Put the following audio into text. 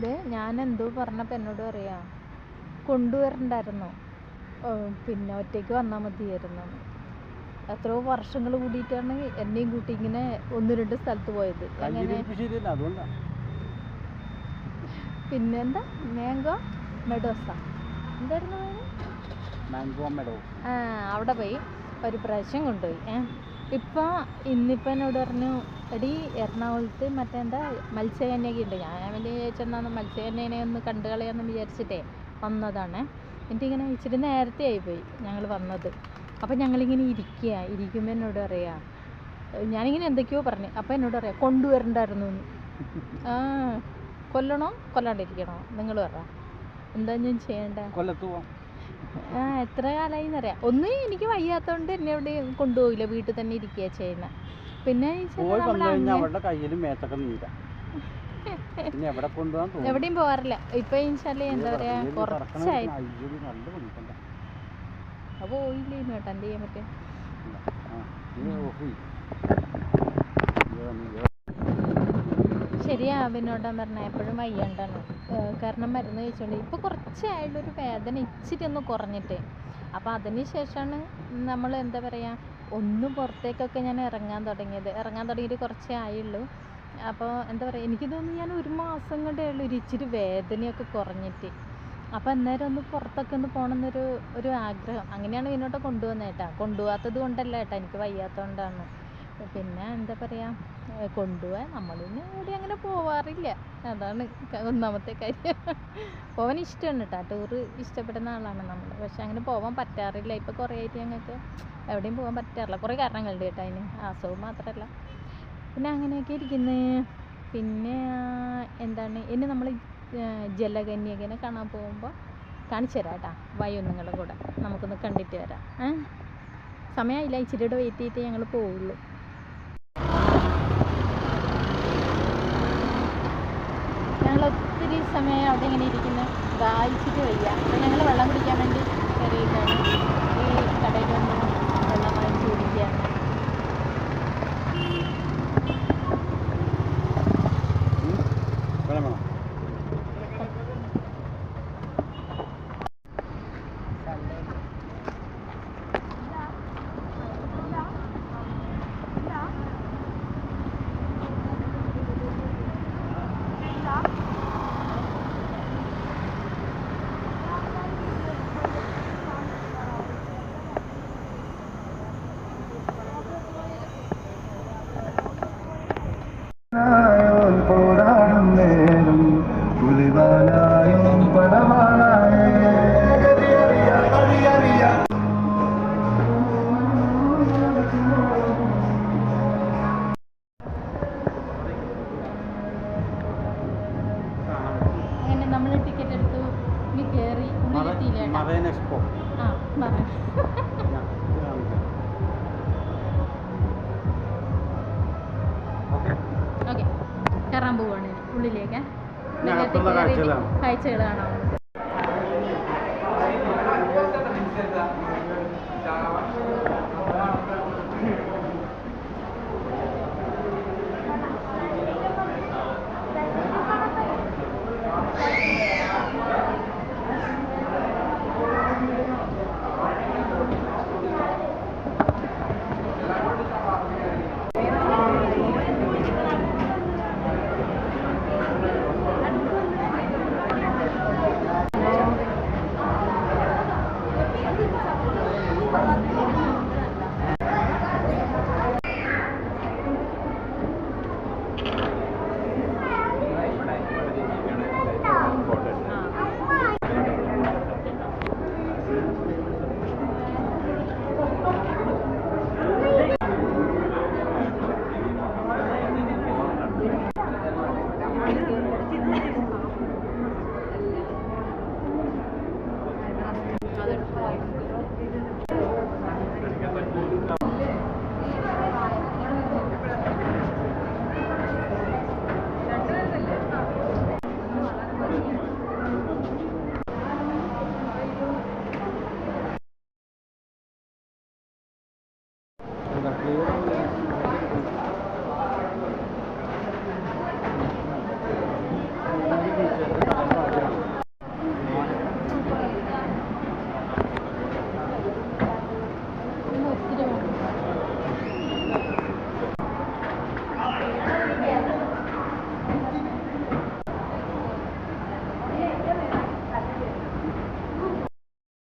ഇത് ഞാൻ എന്തോ പറഞ്ഞപ്പോൾ എന്നോട് പറയാ കൊണ്ടുവരണ്ടായിരുന്നോ, പിന്നെ ഒറ്റയ്ക്ക് വന്നാൽ മതിയായിരുന്നു. എത്രയോ വർഷങ്ങൾ കൂടിയിട്ടാണ് എന്നെയും കൂട്ടി ഇങ്ങനെ 1-2 സ്ഥലത്ത് പോയത്. അങ്ങനെ പിന്നെന്താ മാംഗോ മെഡോസാ എന്തായിരുന്നു അവിടെ പോയി ഒരു പ്രാവശ്യം കൊണ്ടുപോയി. ഇന്നിപ്പോൾ എന്നോട് പറഞ്ഞു, എടി എറണാകുളത്ത് മറ്റെന്താ മത്സ്യകന്യക ഉണ്ട്. ഞാൻ വലിയ ചോദിച്ചെന്നാന്ന് മത്സ്യകന്യനെ ഒന്ന് കണ്ടു കളയാന്ന് വിചാരിച്ചിട്ടേ വന്നതാണ്. എനിക്കിങ്ങനെ ഇച്ചിരി നേരത്തെ ആയിപ്പോയി ഞങ്ങൾ വന്നത്. അപ്പം ഞങ്ങളിങ്ങനെ ഇരിക്കുമ്പോൾ എന്നോട് പറയാ, ഞാനിങ്ങനെ എന്തൊക്കെയോ പറഞ്ഞു. അപ്പം എന്നോട് പറയാം കൊണ്ടുവരണ്ടായിരുന്നു എന്ന്. കൊല്ലണോ കൊല്ലാണ്ടിരിക്കണോ നിങ്ങൾ പറ, എന്താ ഞാൻ ചെയ്യണ്ട? എത്ര കാലമായി എന്നറിയാം. ഒന്നും എനിക്ക് വയ്യാത്തതുകൊണ്ട് എന്നെ എവിടെയും കൊണ്ടുപോകില്ല, വീട്ടിൽ തന്നെ ഇരിക്കുക ചെയ്യുന്ന. പിന്നെ എവിടെയും പോകാറില്ല ഇപ്പൊ. ഇൻഷാല്ലാ എന്താ പറയാ കുറച്ചായി പോയില്ലേ കേട്ടോ, എന്ത് ചെയ്യാൻ പറ്റും. ശരിയാ അവനോടാൻ പറഞ്ഞ എപ്പോഴും വയ്യണ്ടാണ്. കാരണം മരുന്ന് കഴിച്ചോണ്ട് ഇപ്പോൾ കുറച്ചായുള്ളൊരു വേദന ഇച്ചിരി ഒന്ന് കുറഞ്ഞിട്ട്. അപ്പോൾ അതിന് ശേഷമാണ് നമ്മൾ എന്താ പറയുക ഒന്ന് പുറത്തേക്കൊക്കെ ഞാൻ ഇറങ്ങാൻ തുടങ്ങിയിട്ട് കുറച്ചേ ആയുള്ളൂ. അപ്പോൾ എന്താ പറയുക, എനിക്ക് തോന്നുന്നു ഞാൻ 1 മാസം കൊണ്ടേ ഉള്ളൂ ഇച്ചിരി വേദനയൊക്കെ കുറഞ്ഞിട്ട്. അപ്പോൾ അന്നേരം ഒന്ന് പുറത്തൊക്കെ ഒന്ന് പോകണമെന്നൊരു ആഗ്രഹം. അങ്ങനെയാണ് ഇവനോട്ട് കൊണ്ടുവന്നത് കേട്ടോ. കൊണ്ടുപോകാത്തത് കൊണ്ടല്ല കേട്ടോ, എനിക്ക് വയ്യാത്തതുകൊണ്ടാണ്. പിന്നെ എന്താ പറയുക, കൊണ്ടുപോകാൻ നമ്മളിന്ന് ഇവിടെ അങ്ങനെ പോവാറില്ല, അതാണ് ഒന്നാമത്തെ കാര്യം. പോകാൻ ഇഷ്ടമാണ് കേട്ടോ, ടൂറ് ഇഷ്ടപ്പെടുന്ന ആളാണ് നമ്മൾ. പക്ഷെ അങ്ങനെ പോകാൻ പറ്റാറില്ല. ഇപ്പോൾ കുറേ ആയിട്ട് ഞങ്ങൾക്ക് എവിടെയും പോകാൻ പറ്റാറില്ല. കുറേ കാരണങ്ങളുണ്ട് കേട്ടോ അതിന്, അസുഖം മാത്രമല്ല. പിന്നെ അങ്ങനെയൊക്കെ ഇരിക്കുന്നു. പിന്നെ എന്താണ്, ഇനി നമ്മൾ ജലകന്യകനെ കാണാൻ പോകുമ്പോൾ കാണിച്ചു തരാം കേട്ടോ, വയോ നിങ്ങളുടെ കൂടെ നമുക്കൊന്ന് കണ്ടിട്ട് വരാം. സമയമായില്ല, ഇച്ചിരിയുടെ വെയിറ്റ് ചെയ്തിട്ട് ഞങ്ങൾ പോവുള്ളൂ. ഞങ്ങൾ ഒത്തിരി സമയം അവിടെ ഇങ്ങനെ ഇരിക്കുന്നു, ദാഹിച്ചിട്ട് വയ്യ. അപ്പോൾ ഞങ്ങൾ വെള്ളം കുടിക്കാൻ വേണ്ടി കയറിയിട്ടാണ്. ഈ കടയിൽ വന്ന് വെള്ളം വാങ്ങിച്ച് കുടിക്കുകയാണ്. നമ്മൾ ടിക്കറ്റ് എടുത്തു, ഇനി കയറി ഉള്ളിലെത്തിയില്ല. ഓക്കെ, കയറാൻ പോവാണ് ഉള്ളിലേക്ക്. കാഴ്ചകൾ കാണാം.